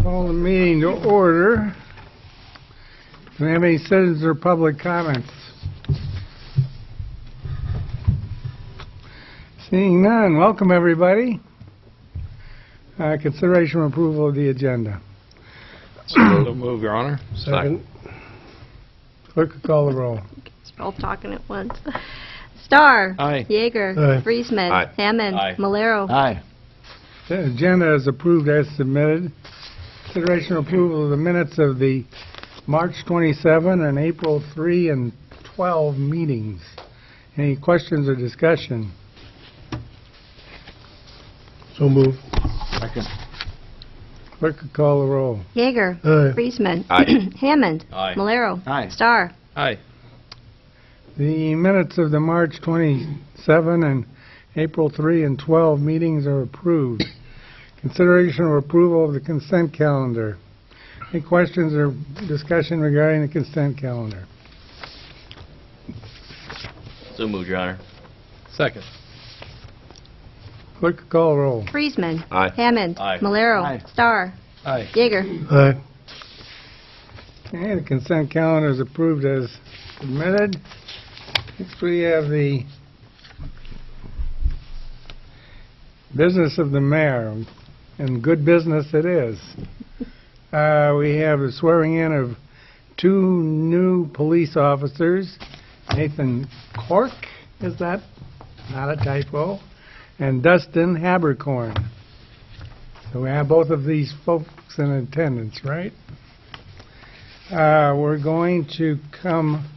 Call the meeting to order. Do we have any citizens or public comments? Seeing none, welcome everybody. Consideration of approval of the agenda. So move, Your Honor. Second. Clerk will call the roll. We're all talking at once. Starr. Aye. Yeager. Aye. Friesman. Aye. Hammond. Aye. Malero. Aye. The agenda is approved as submitted. Consideration of approval of the minutes of the March 27 and April 3 and 12 meetings. Any questions or discussion? So move. Second. Clerk will call the roll. Yeager. Aye. Friesman. Aye. Hammond. Aye. Malero. Aye. Starr. Aye. The minutes of the March 27 and April 3 and 12 meetings are approved. Consideration of approval of the consent calendar. Any questions or discussion regarding the consent calendar? So moved, Your Honor. Second. Clerk will call the roll. Friesman. Aye. Hammond. Aye. Malero. Aye. Starr. Aye. Yeager. Aye. Okay, the consent calendar is approved as submitted. Next we have the business of the mayor, and good business it is. We have the swearing in of 2 new police officers, Nathan Cork, is that not a typo, and Dustin Habercorn. So we have both of these folks in attendance, right? We're going to come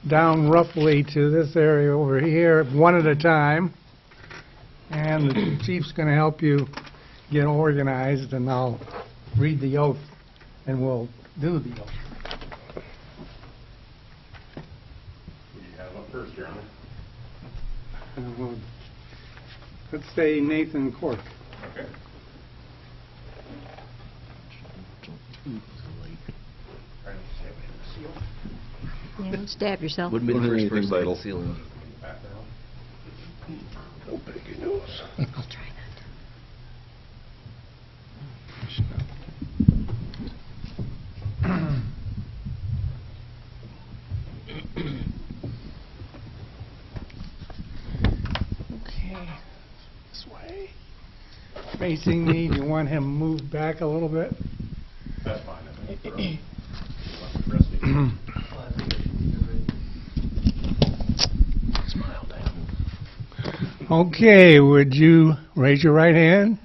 down roughly to this area over here, one at a time. And the chief's going to help you get organized, and I'll read the oath, and we'll do the oath. Who do you have up first, Your Honor? Let's say Nathan Cork. Okay. Yeah, don't stab yourself. Wouldn't be the first person vital ceiling. Back down. Don't pick your nose. I'll try not to. Okay, this way. Facing me, you want him moved back a little bit? That's fine. I think resting. Smile down. Okay, would you raise your right hand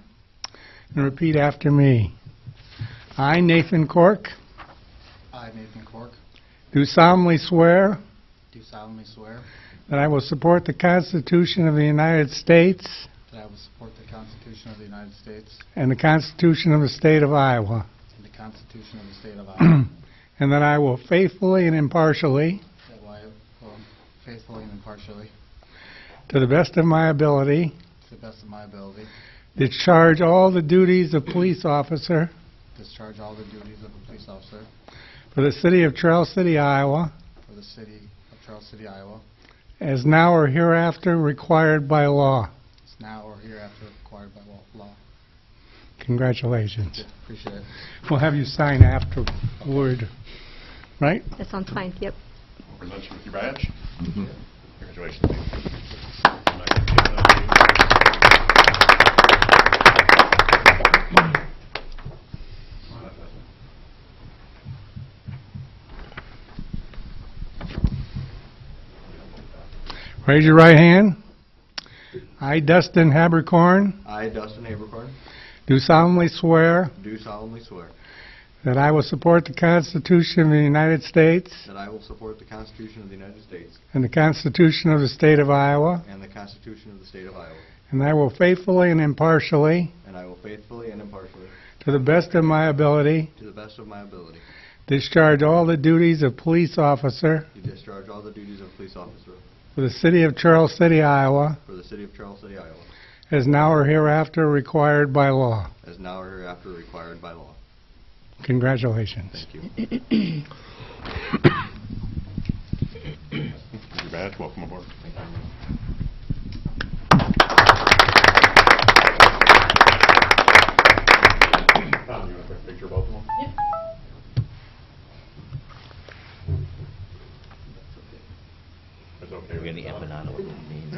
and repeat after me? I, Nathan Cork, I, Nathan Cork, do solemnly swear do solemnly swear that I will support the Constitution of the United States that I will support the Constitution of the United States and the Constitution of the State of Iowa, and the Constitution of the State of Iowa, and that I will faithfully and impartially, that I will faithfully and impartially, to the best of my ability, to the best of my ability, discharge all the duties of police officer discharge all the duties of a police officer for the city of Trail City, Iowa, for the city of Charles City, Iowa, as now or hereafter required by law. as now or hereafter required by law. Congratulations. Appreciate it. We'll have you sign afterward, right? That sounds fine. Yep. Present you with your badge. Mm-hmm. Congratulations. Raise your right hand. I, Dustin Habercorn, I, Dustin Abercorn, do solemnly swear do solemnly swear that I will support the Constitution of the United States that I will support the Constitution of the United States and the Constitution of the State of Iowa, and the Constitution of the State of Iowa, and I will faithfully and impartially, and I will faithfully and impartially, to the best of my ability, to the best of my ability, discharge all the duties of police officer to discharge all the duties of police officer for the city of Charles City, Iowa, for the city of Charles City, Iowa, as now or hereafter required by law. as now or hereafter required by law. Congratulations. Thank you. Your badge. Welcome aboard. Tom, you want a quick picture? We're getting the empanada what it means.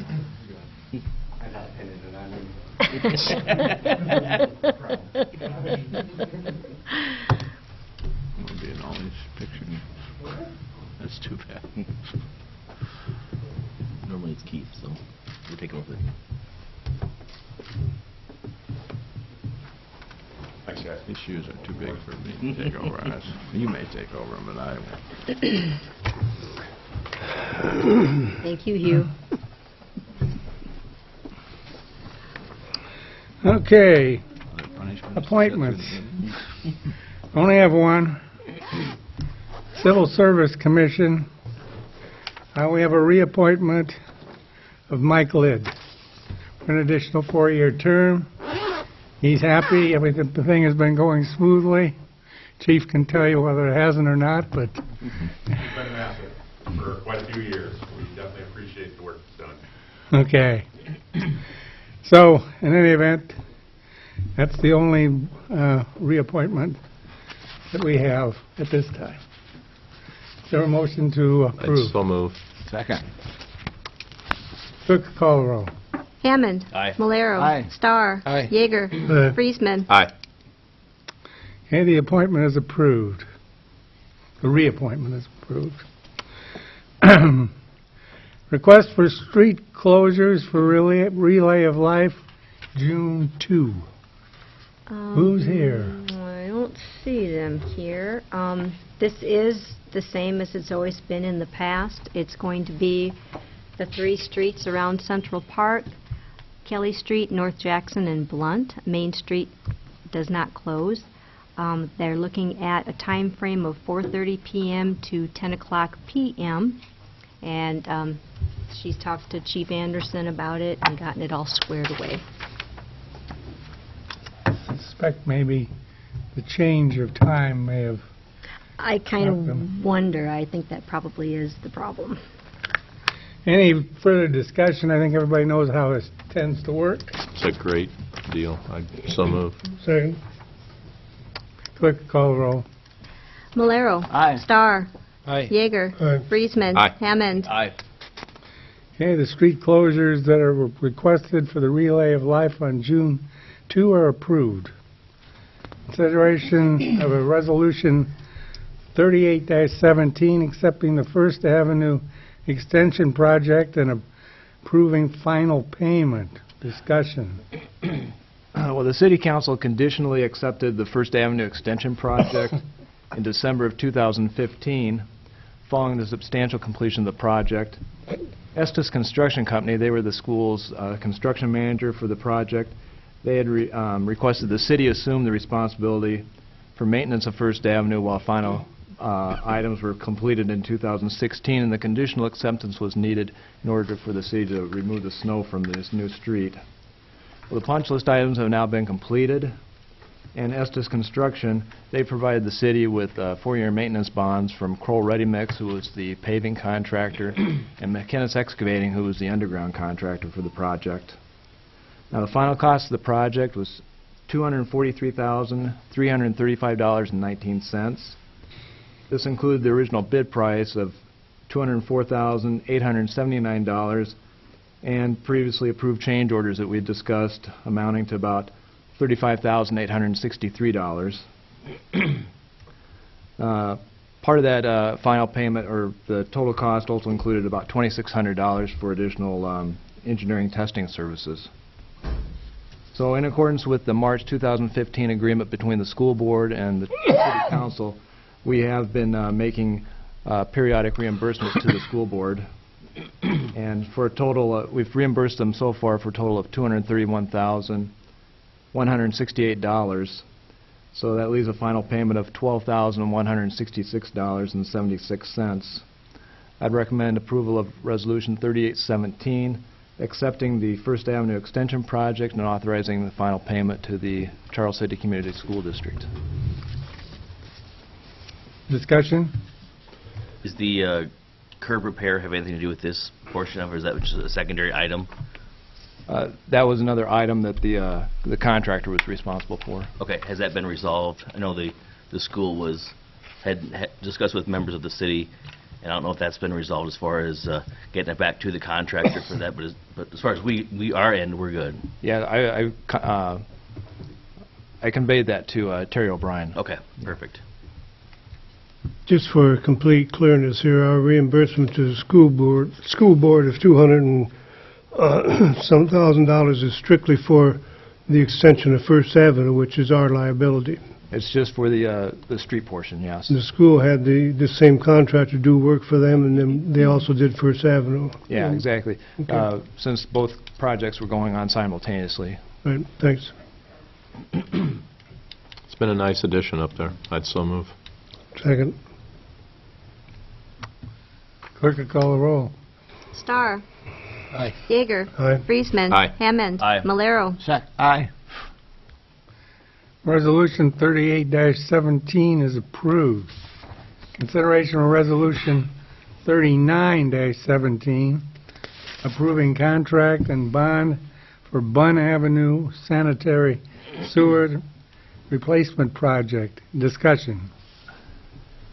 I'll be in all these pictures. That's too bad. Normally it's Keith, so we're taking with it. Thanks, guys. These shoes are too big for me to take over us. You may take over them, but I won't. Thank you, Hugh. Okay, The punishment is to sit appointments. through Only have one. Civil Service Commission. We have a reappointment of Mike Lidd for an additional 4-year term. He's happy. Everything, the thing has been going smoothly. Chief can tell you whether it hasn't or not, but It's been an asset for quite a few years. We definitely appreciate the work that's done. okay. So, in any event, that's the only reappointment that we have at this time. Is there a motion to approve? So move. Second. Clerk, call the roll. Hammond. Aye. Malero. Aye. Starr. Aye. Yeager. Aye. Friesman. Aye. Okay, the appointment is approved. The reappointment is approved. Request for street closures for Relay of Life, June 2. Who's here? I don't see them here. This is the same as it's always been in the past. It's going to be the 3 streets around Central Park, Kelly Street, North Jackson, and Blunt. Main Street does not close. They're looking at a time frame of 4:30 p.m. to 10 o'clock p.m. And she's talked to Chief Anderson about it and gotten it all squared away. I suspect maybe the change of time may have... I kind Welcome. of wonder. I think that probably is the problem. Any further discussion? I think everybody knows how this tends to work. It's a great deal. I so move. Second. Clerk, call the roll. Malero. Aye. Starr. Aye. Yeager. Aye. Friesman. Aye. Hammond. Aye. Okay, the street closures that are requested for the Relay of Life on June 2 are approved. Consideration of a resolution 38-17 accepting the First Avenue Extension Project and approving final payment. Discussion. Well, the City Council conditionally accepted the First Avenue Extension Project in December of 2015, following the substantial completion of the project. Estes Construction Company, they were the school's construction manager for the project. They had requested the city assume the responsibility for maintenance of First Avenue while final items were completed in 2016, and the conditional acceptance was needed in order for the city to remove the snow from this new street. Well, the punch list items have now been completed, and Estes Construction, they provided the city with 4-year maintenance bonds from Kroll Ready Mix, who was the paving contractor, and McKinnis Excavating, who was the underground contractor for the project. Now, the final cost of the project was $243,335.19. This included the original bid price of $204,879 and previously approved change orders that we had discussed amounting to about $35,863. Part of that final payment, or the total cost, also included about $2,600 for additional engineering testing services. So in accordance with the March 2015 agreement between the school board and the City Council, we have been making periodic reimbursements to the school board. And for a total, we've reimbursed them so far for a total of $231,168. So that leaves a final payment of $12,166.76. I'd recommend approval of Resolution 3817, accepting the First Avenue Extension Project and authorizing the final payment to the Charles City Community School District. Discussion? Does the curb repair have anything to do with this portion of it, or is that just a secondary item? That was another item that the contractor was responsible for. Okay, has that been resolved? I know the school had discussed with members of the city And I don't know if that's been resolved as far as getting it back to the contractor for that, but as far as our end, we're good. Yeah, I conveyed that to Terry O'Brien. Okay, perfect. Just for complete clearness here, our reimbursement to the school board of $200 and some $1,000 is strictly for the extension of First Avenue, which is our liability. It's just for the street portion, yes. The school had the same contractor do work for them, and then they also did First Avenue. Yeah, exactly. Okay. Since both projects were going on simultaneously. Right, thanks. It's been a nice addition up there. I'd so move. Second. Clerk will call the roll. Starr. Aye. Yeager. Aye. Friesman. Aye. Hammond. Aye. Malero. Aye. Resolution 38-17 is approved. Consideration of Resolution 39-17, approving contract and bond for Bunn Avenue Sanitary Sewer Replacement Project. Discussion.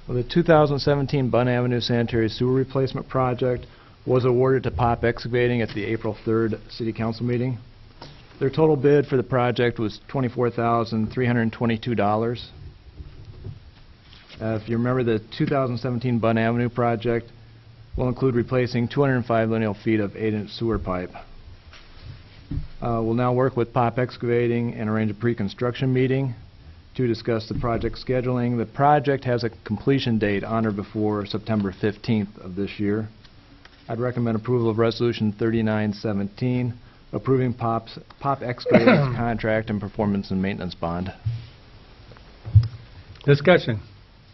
Well, the 2017 Bunn Avenue Sanitary Sewer Replacement Project was awarded to Pop Excavating at the April 3rd City Council meeting. Their total bid for the project was $24,322. If you remember, the 2017 Bunn Avenue project will include replacing 205 lineal feet of 8-inch sewer pipe. We'll now work with Pop Excavating and arrange a pre-construction meeting to discuss the project scheduling. The project has a completion date on or before September 15th of this year. I'd recommend approval of Resolution 39-17, approving Pop Excavating's contract and performance and maintenance bond. Discussion.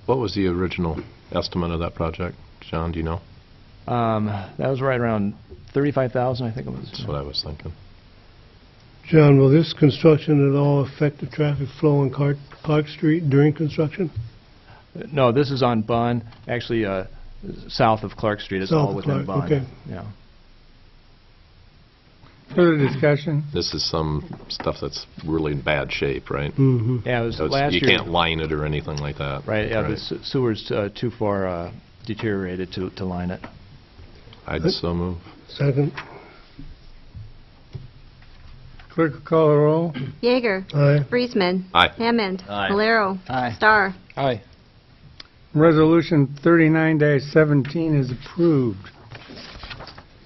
What was the original estimate of that project? John, do you know? That was right around $35,000, I think it was. That's what I was thinking. John, will this construction at all affect the traffic flow on Clark Street during construction? No, this is on Bunn, actually south of Clark Street. It's South all of within Clark, Bunn. okay. Yeah. Further discussion. This is some stuff that's really in bad shape, right? Mm-hmm. Yeah, it was So last you year. can't line it or anything like that. Right, yeah, the sewer's too far deteriorated to line it. I'd so move. Second. Clerk will call the roll. Yeager. Aye. Friesman. Aye. Hammond. Aye. Malero. Aye. Starr. Aye. Resolution 39-17 is approved.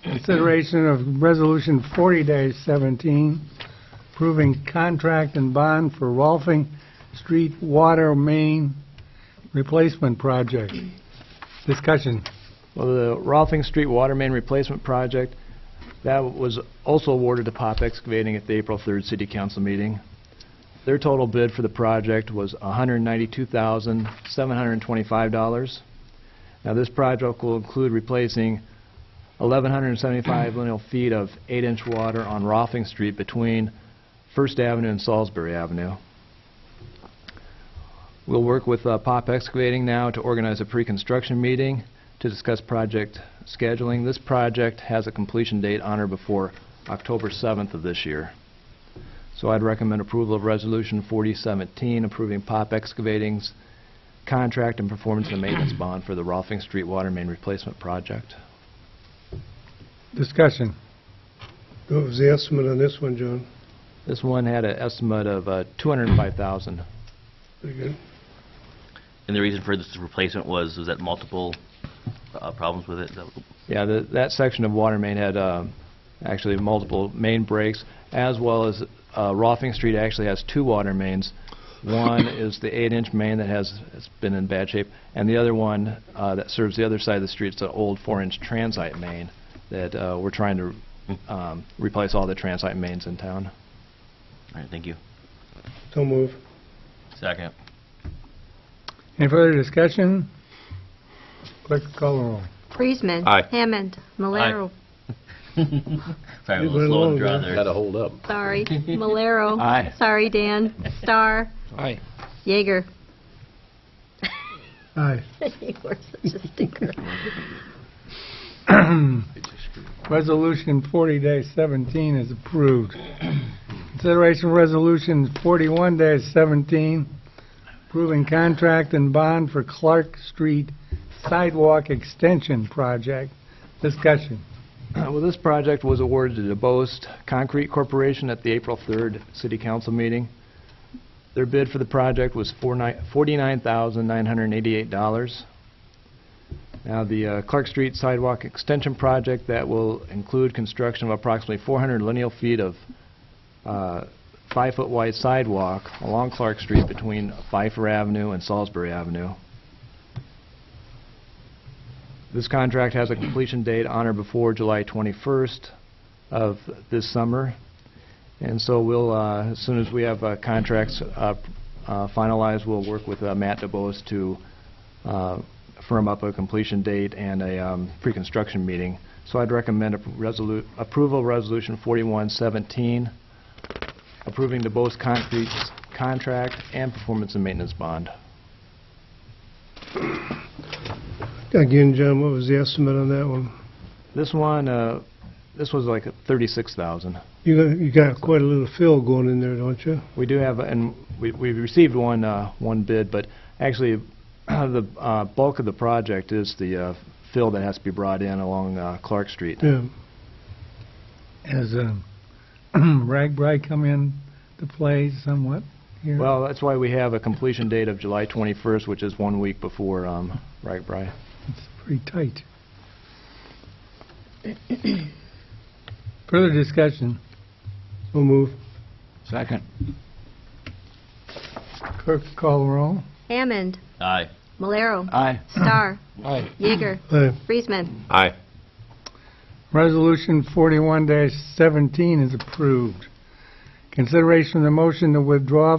Consideration of Resolution 40-17, approving contract and bond for Rolfing Street Water Main Replacement Project. Discussion. Well, the Rolfing Street Water Main Replacement Project, that was also awarded to Pop Excavating at the April 3rd City Council meeting. Their total bid for the project was $192,725. Now, this project will include replacing 1,175 lineal feet of 8-inch water on Rolfing Street between First Avenue and Salisbury Avenue. We'll work with Pop Excavating now to organize a pre-construction meeting to discuss project scheduling. This project has a completion date on or before October 7th of this year. So I'd recommend approval of Resolution 40-17, approving Pop Excavating's contract and performance and maintenance bond for the Rolfing Street Water Main Replacement Project. Discussion. What was the estimate on this one, John? This one had an estimate of $205,000. Pretty good. And the reason for this replacement was that multiple problems with it? Yeah, that section of water main had actually multiple main breaks, as well as Rolfing Street actually has two water mains. One is the 8-inch main that has been in bad shape, and the other one that serves the other side of the street is an old 4-inch transite main that we're trying to replace all the transite mains in town. All right, thank you. So move. Second. Any further discussion? Clerk will call the roll. Friesman. Aye. Hammond. Malero. Sorry, I'm a You little went slow on along the draw there. there. Gotta hold up. Sorry. Malero. Aye. Sorry, Dan. Starr. Aye. Yeager. Aye. You were such a stinker. Resolution 40-17 is approved. Consideration of Resolution 41-17, approving contract and bond for Clark Street Sidewalk Extension Project. Discussion. Well, this project was awarded to DeBost Concrete Corporation at the April 3rd City Council meeting. Their bid for the project was $49,988. Now, the Clark Street Sidewalk Extension Project, that will include construction of approximately 400 lineal feet of 5-foot wide sidewalk along Clark Street between Pfeiffer Avenue and Salisbury Avenue. This contract has a completion date on or before July 21st of this summer. And so we'll, as soon as we have contracts finalized, we'll work with Matt DeBose to firm up a completion date and a pre-construction meeting. So I'd recommend approval of Resolution 4117, approving DeBose Concrete's contract and performance and maintenance bond. Again, John, what was the estimate on that one? This one, this was like $36,000. You got quite a little fill going in there, don't you? We do have, and we received one bid, but actually the bulk of the project is the fill that has to be brought in along Clark Street. Yeah. Has RAGBRAI come in to play somewhat here? Well, that's why we have a completion date of July 21st, which is 1 week before RAGBRAI. It's pretty tight. Further discussion. So move. Second. Clerk, call the roll. Hammond, Aye. Malero, Aye. Starr, Aye. Yeager, Aye. Friesman. Aye. Resolution 41-17 is approved. Consideration of the motion to withdraw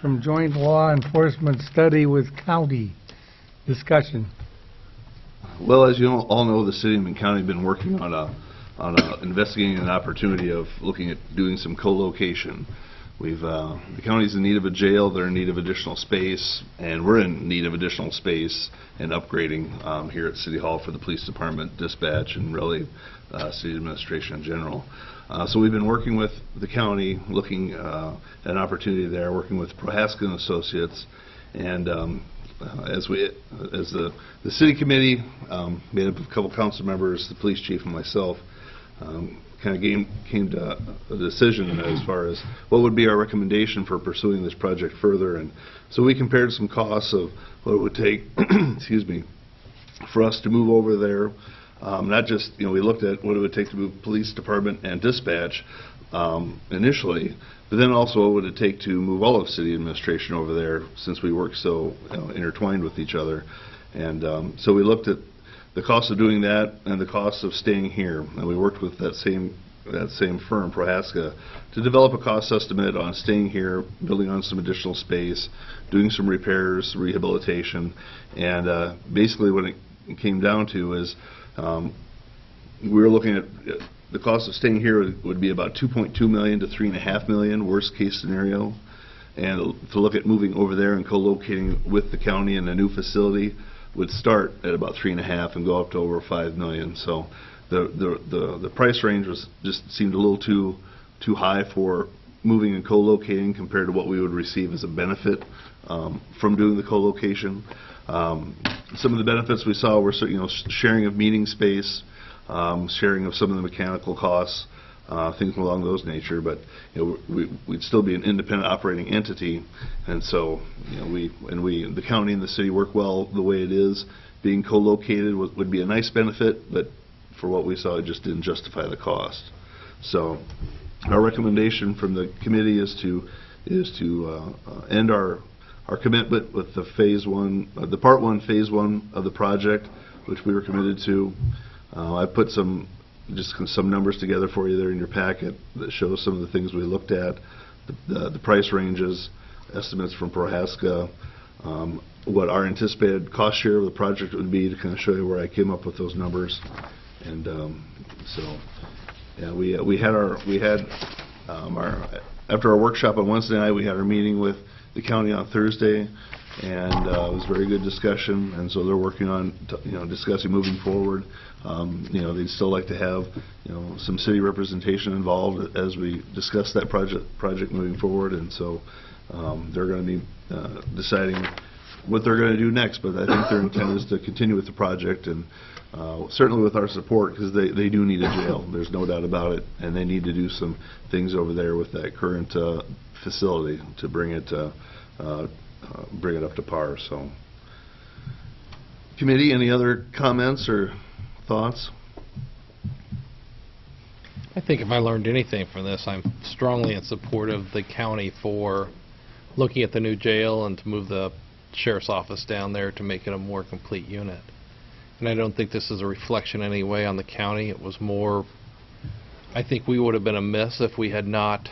from joint law enforcement study with county. Discussion. Well, as you all know, the city and county have been working on investigating an opportunity of looking at doing some co-location. The county's in need of a jail, they're in need of additional space, and we're in need of additional space and upgrading here at City Hall for the police department, dispatch, and really city administration in general. So we've been working with the county, looking at an opportunity there, working with Prohaska and Associates, and as the city committee, made up of a couple council members, the police chief, and myself, kind of came to a decision as far as what would be our recommendation for pursuing this project further. And so we compared some costs of what it would take, excuse me, for us to move over there. Not just, we looked at what it would take to move police department and dispatch initially, but then also what would it take to move all of city administration over there, since we work so intertwined with each other. And so we looked at the cost of doing that and the cost of staying here, and we worked with that same firm, Prohaska, to develop a cost estimate on staying here, building on some additional space, doing some repairs, rehabilitation, and basically what it came down to is we were looking at the cost of staying here would be about $2.2 million to $3.5 million, worst case scenario, and to look at moving over there and co-locating with the county in a new facility would start at about $3.5 and go up to over $5 million. So the price range just seemed a little too high for moving and co-locating compared to what we would receive as a benefit from doing the co-location. Some of the benefits we saw were sharing of meeting space, sharing of some of the mechanical costs, things along those nature. But we'd still be an independent operating entity, and so the county and the city work well the way it is. Being co-located would be a nice benefit, but for what we saw, it just didn't justify the cost. So our recommendation from the committee is to end our commitment with the phase one, the part one, phase one of the project, which we were committed to. I put some numbers together for you there in your packet that shows some of the things we looked at, the price ranges, estimates from Prohaska, what our anticipated cost share of the project would be, to kind of show you where I came up with those numbers. And so, yeah, after our workshop on Wednesday night, we had our meeting with the county on Thursday, and it was a very good discussion. And so they're working on discussing moving forward. They'd still like to have some city representation involved as we discuss that project moving forward. And so they're going to be deciding what they're going to do next, but I think their intent is to continue with the project, and certainly with our support, because they do need a jail. There's no doubt about it, and they need to do some things over there with that current facility to bring it up to par. So, committee, any other comments or thoughts? I think if I learned anything from this, I'm strongly in support of the county for looking at the new jail and to move the sheriff's office down there to make it a more complete unit. And I don't think this is a reflection in any way on the county. It was more, I think we would have been amiss if we had not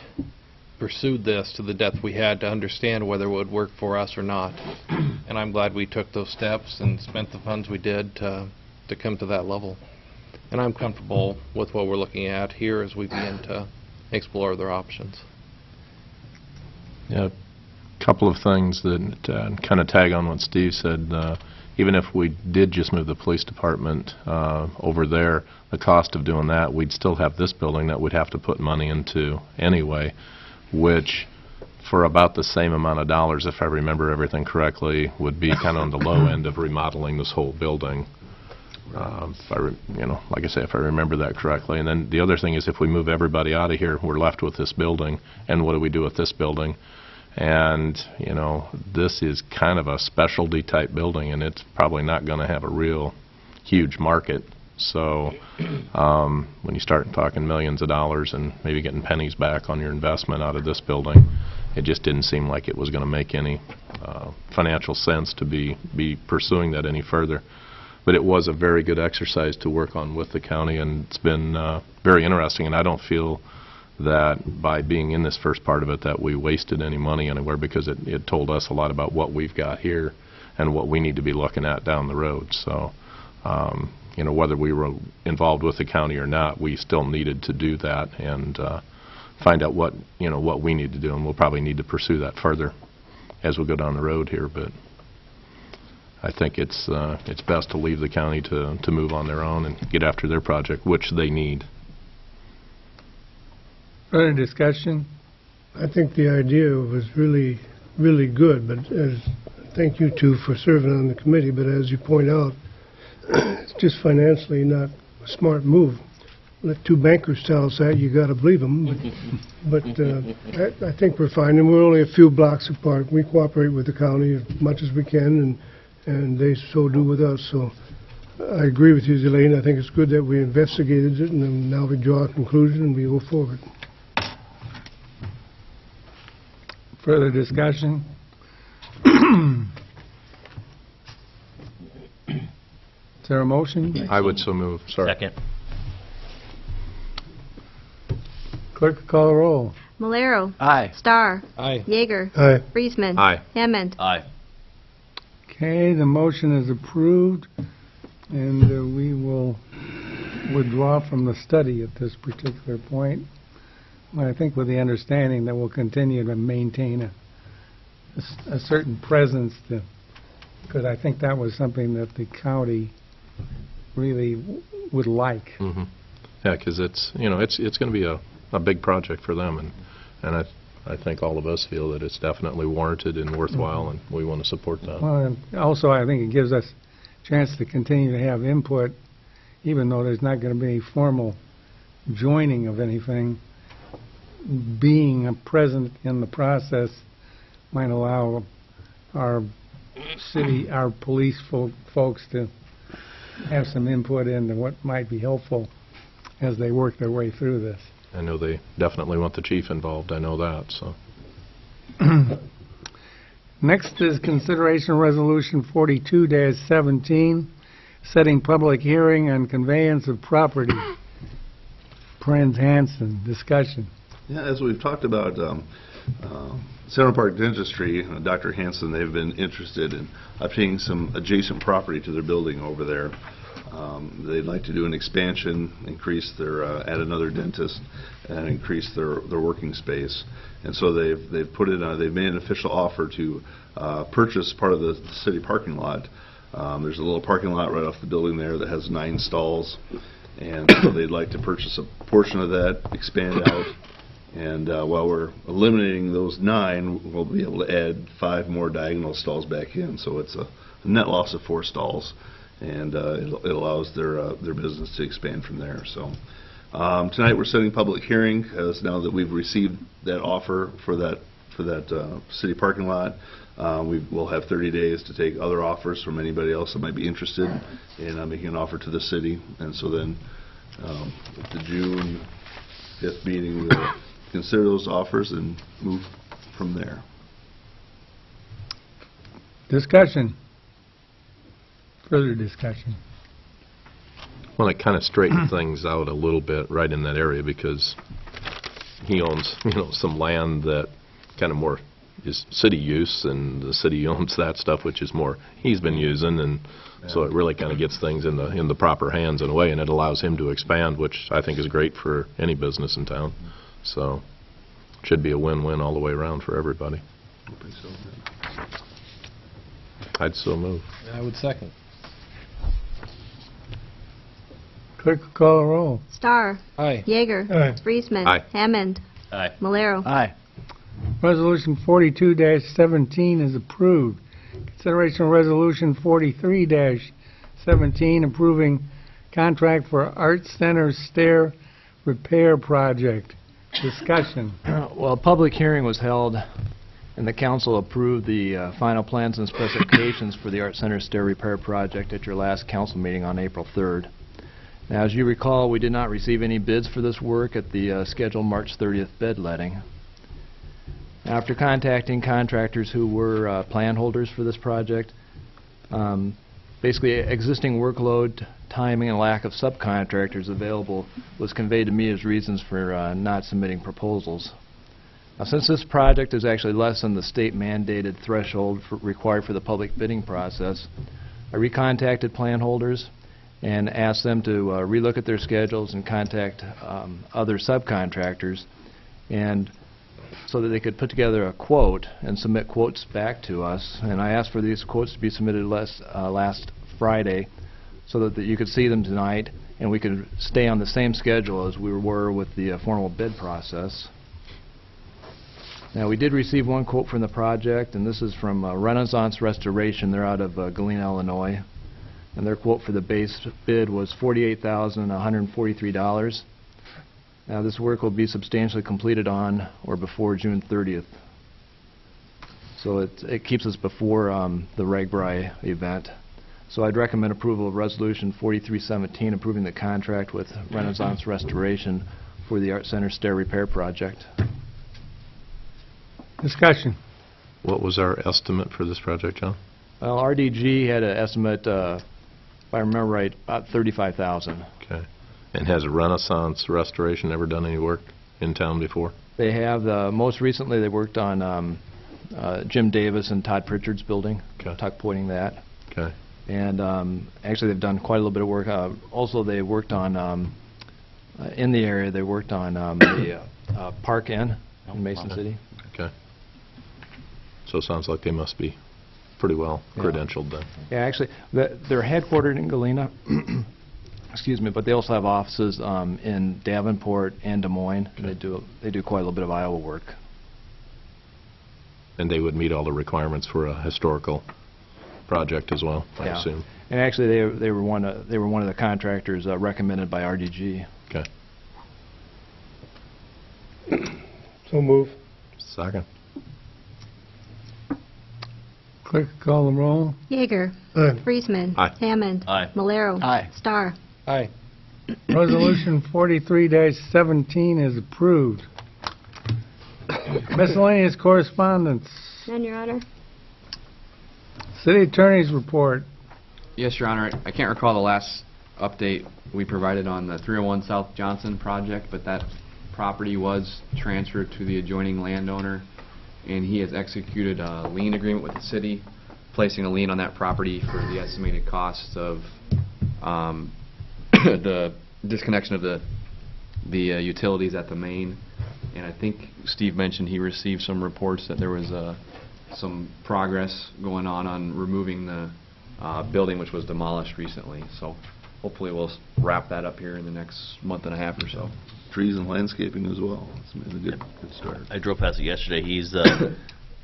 pursued this to the depth we had to understand whether it would work for us or not. And I'm glad we took those steps and spent the funds we did to come to that level. And I'm comfortable with what we're looking at here as we begin to explore other options. Yeah, a couple of things that kind of tag on what Steve said. Even if we did just move the police department over there, the cost of doing that, we'd still have this building that we'd have to put money into anyway, which for about the same amount of dollars, if I remember everything correctly, would be kind of on the low end of remodeling this whole building. Like I say, if I remember that correctly. And then the other thing is, if we move everybody out of here, we're left with this building, and what do we do with this building? And, this is kind of a specialty type building, and it's probably not going to have a real huge market. So when you start talking millions of dollars and maybe getting pennies back on your investment out of this building, it just didn't seem like it was going to make any financial sense to be pursuing that any further. But it was a very good exercise to work on with the county, and it's been very interesting, and I don't feel that by being in this first part of it that we wasted any money anywhere, because it told us a lot about what we've got here and what we need to be looking at down the road. So, whether we were involved with the county or not, we still needed to do that and find out what we need to do, and we'll probably need to pursue that further as we go down the road here. But I think it's best to leave the county to move on their own and get after their project, which they need. Further discussion? I think the idea was really, really good, but thank you two for serving on the committee, but as you point out, it's just financially not a smart move. Let two bankers tell us that, you got to believe them, but I think we're fine, and we're only a few blocks apart. We cooperate with the county as much as we can, and they so do with us. So I agree with you, Elaine. I think it's good that we investigated it, and then now we draw a conclusion and we go forward. Further discussion? Is there a motion? I would so move. Sorry. Second. Clerk, call the roll. Malero. Aye. Starr. Aye. Yeager. Aye. Friesman. Aye. Hammond. Aye. Okay, the motion is approved, and we will withdraw from the study at this particular point. I think with the understanding that we'll continue to maintain a certain presence, because I think that was something that the county really would like. Mm-hmm. Yeah, because it's going to be a big project for them, and I think all of us feel that it's definitely warranted and worthwhile, and we want to support that. Well, and also I think it gives us a chance to continue to have input, even though there's not going to be any formal joining of anything. Being present in the process might allow our police folks to have some input into what might be helpful as they work their way through this. I know they definitely want the chief involved. I know that. So. Next is consideration resolution 42-17, setting public hearing on conveyance of property. Prinz Hansen, discussion. Yeah, as we've talked about, Central Park Dentistry, Dr. Hansen, they've been interested in obtaining some adjacent property to their building over there. They'd like to do an expansion, increase their, add another dentist, and increase their working space. And so they've put it on, they've made an official offer to purchase part of the city parking lot. There's a little parking lot right off the building there that has 9 stalls. And so they'd like to purchase a portion of that, expand it out, And while we're eliminating those 9, we'll be able to add 5 more diagonal stalls back in. So it's a net loss of 4 stalls, and it allows their business to expand from there. So tonight we're setting public hearing, as now that we've received that offer for that city parking lot. We'll have 30 days to take other offers from anybody else that might be interested in making an offer to the city. And so then at the June 5th meeting, we'll consider those offers and move from there. Discussion. Further discussion. Well, it kind of straightened things out a little bit right in that area, because he owns, some land that kind of more is city use, and the city owns that stuff, which is more he's been using, and so it really kind of gets things in the proper hands in a way, and it allows him to expand, which I think is great for any business in town. So should be a win-win all the way around for everybody. I'd so move. I would second. Clerk will call the roll. Starr. Aye. Yeager. Aye. Friesman. Aye. Hammond. Aye. Malero. Aye. Resolution 42-17 is approved. Consideration of Resolution 43-17 approving contract for Art Center Stair Repair Project. Discussion. Well, a public hearing was held, and the council approved the final plans and specifications for the Art Center Stair Repair Project at your last council meeting on April 3rd. Now, as you recall, we did not receive any bids for this work at the scheduled March 30th bid letting. After contacting contractors who were plan holders for this project, basically existing workload, timing, and lack of subcontractors available was conveyed to me as reasons for not submitting proposals. Now, since this project is actually less than the state mandated threshold required for the public bidding process, I recontacted plan holders and asked them to relook at their schedules and contact other subcontractors, and so that they could put together a quote and submit quotes back to us. And I asked for these quotes to be submitted last Friday, so that you could see them tonight and we could stay on the same schedule as we were with the formal bid process. Now, we did receive one quote from the project, and this is from Renaissance Restoration. They're out of Galena, Illinois, and their quote for the base bid was $48,143. Now, this work will be substantially completed on or before June 30th. So it keeps us before the Ragbri event. So I'd recommend approval of Resolution 4317, approving the contract with Renaissance Restoration for the Art Center Stair Repair Project. Discussion. What was our estimate for this project, John? Well, RDG had an estimate, if I remember right, about $35,000. Okay. And has Renaissance Restoration ever done any work in town before? They have. Most recently, they worked on Jim Davis and Todd Pritchard's building, tuck pointing that. Okay. And actually, they've done quite a little bit of work. Also, they worked on, in the area, they worked on the Park Inn in Mason City. Okay. So it sounds like they must be pretty well credentialed then. Yeah, actually, they're headquartered in Galena. Excuse me, but they also have offices in Davenport and Des Moines. And they do quite a little bit of Iowa work. And they would meet all the requirements for a historical project as well, I assume. And actually, they were one of the contractors recommended by RDG. Okay. So move. Second. Clerk will call the roll. Yeager. Aye. Friesman. Aye. Hammond. Aye. Malero. Aye. Starr. Aye. Resolution 43-17 is approved. Miscellaneous correspondence. None, Your Honor. City Attorney's report. Yes, Your Honor. I can't recall the last update we provided on the 301 South Johnson project, but that property was transferred to the adjoining landowner, and he has executed a lien agreement with the city, placing a lien on that property for the estimated costs of the disconnection of the utilities at the main. And I think Steve mentioned he received some reports that there was some progress going on removing the building which was demolished recently. So hopefully we'll wrap that up here in the next month and a half or so. Trees and landscaping as well. It's been a good start. I drove past it yesterday. He's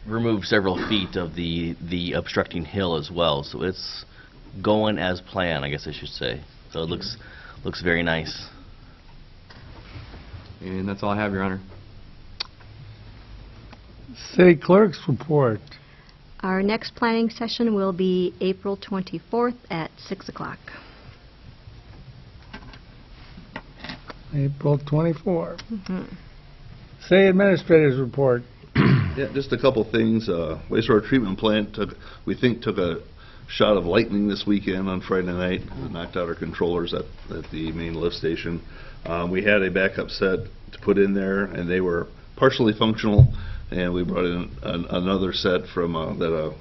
removed several feet of the obstructing hill as well, so it's going as planned, I guess I should say. So it looks very nice. And that's all I have, Your Honor. City Clerk's report. Our next planning session will be April 24th at 6 o'clock. April 24. City Administrator's report. Yeah, just a couple things. Wastewater treatment plant took a shot of lightning this weekend on Friday night. It knocked out our controllers at the main lift station. We had a backup set to put in there, and they were partially functional. And we brought in another set from that a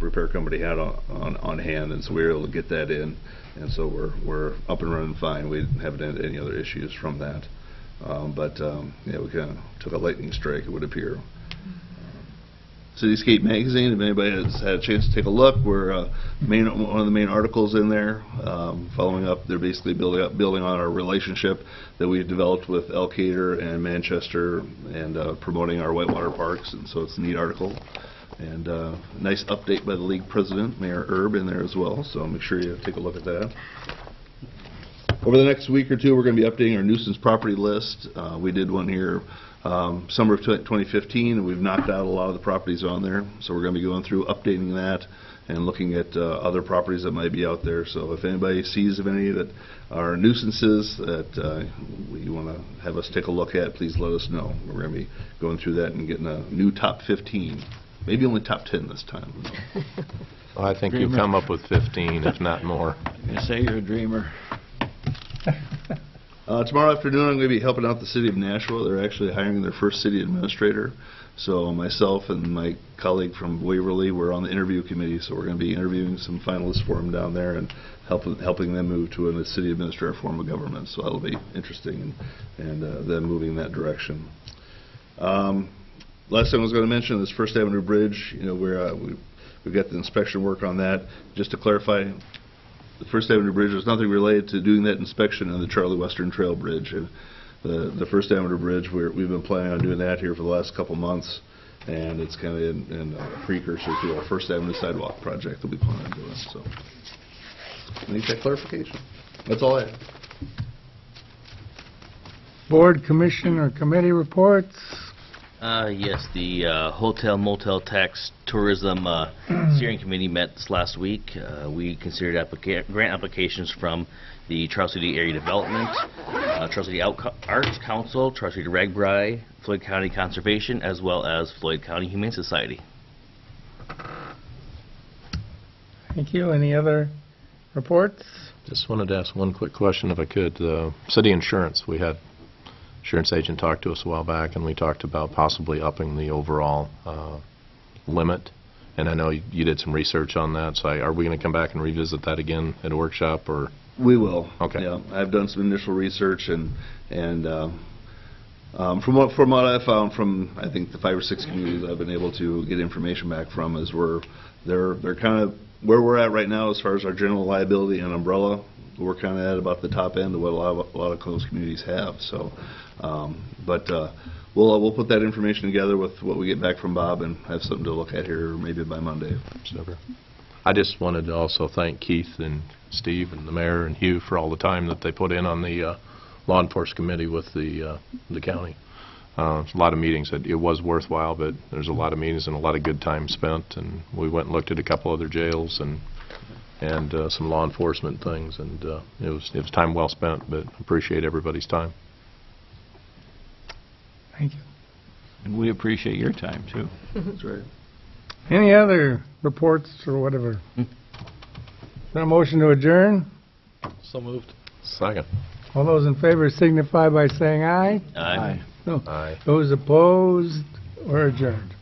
repair company had on hand, and so we were able to get that in. And so we're up and running fine. We haven't had any other issues from that. Yeah, we kind of took a lightning strike, it would appear. Cityscape magazine, if anybody has had a chance to take a look, we're one of the main articles in there, following up. They're basically building on our relationship that we've developed with Elkader and Manchester, and promoting our whitewater parks. And so it's a neat article, and nice update by the league president, Mayor Erb, in there as well. So make sure you take a look at that. Over the next week or two, we're going to be updating our nuisance property list. We did one here summer of 2015, and we've knocked out a lot of the properties on there. So we're going to be going through updating that and looking at other properties that might be out there. So if anybody sees of any that are nuisances that you want to have us take a look at, please let us know. We're going to be going through that and getting a new top 15. Maybe only top 10 this time. Well, I think you'll come up with 15, if not more. You say you're a dreamer. Tomorrow afternoon, I'm going to be helping out the city of Nashua. They're actually hiring their first city administrator. So myself and my colleague from Waverly, we're on the interview committee. So we're going to be interviewing some finalists for them down there and helping them move to a city administrator form of government. So that'll be interesting, and them moving in that direction. Last thing I was going to mention is First Avenue Bridge. You know, we've got the inspection work on that. Just to clarify, the First Avenue Bridge, there's nothing related to doing that inspection on the Charlie Western Trail Bridge. And the First Avenue Bridge, we've been planning on doing that here for the last couple months, and it's kind of in a precursor to our First Avenue sidewalk project that we plan on doing. So, make that clarification. That's all I have. Board, commission, or committee reports. Yes, the Hotel Motel Tax Tourism Steering Committee met this last week. We considered grant applications from the Charles City Area Development, Charles City Arts Council, Charles City Ragbri, Floyd County Conservation, as well as Floyd County Humane Society. Thank you. Any other reports? Just wanted to ask one quick question, if I could. City insurance, we had insurance agent talked to us a while back, and we talked about possibly upping the overall limit. And I know you did some research on that, so are we going to come back and revisit that again at a workshop, or? We will. Okay. Yeah, I've done some initial research, and from what I found from, I think, the 5 or 6 communities I've been able to get information back from, is they're kind of where we're at right now as far as our general liability and umbrella. We're kind of at about the top end of what a lot of those communities have. So, we'll put that information together with what we get back from Bob and have something to look at here maybe by Monday. Super. I just wanted to also thank Keith and Steve and the mayor and Hugh for all the time that they put in on the law enforcement committee with the county. A lot of meetings. It was worthwhile, but there's a lot of meetings and a lot of good time spent. And we went and looked at a couple other jails and some law enforcement things, and it was time well spent. But appreciate everybody's time. Thank you. And we appreciate your time, too. That's right. Any other reports or whatever? Is there a motion to adjourn? So moved. Second. All those in favor signify by saying aye. Aye. No. Aye. Those opposed or adjourned.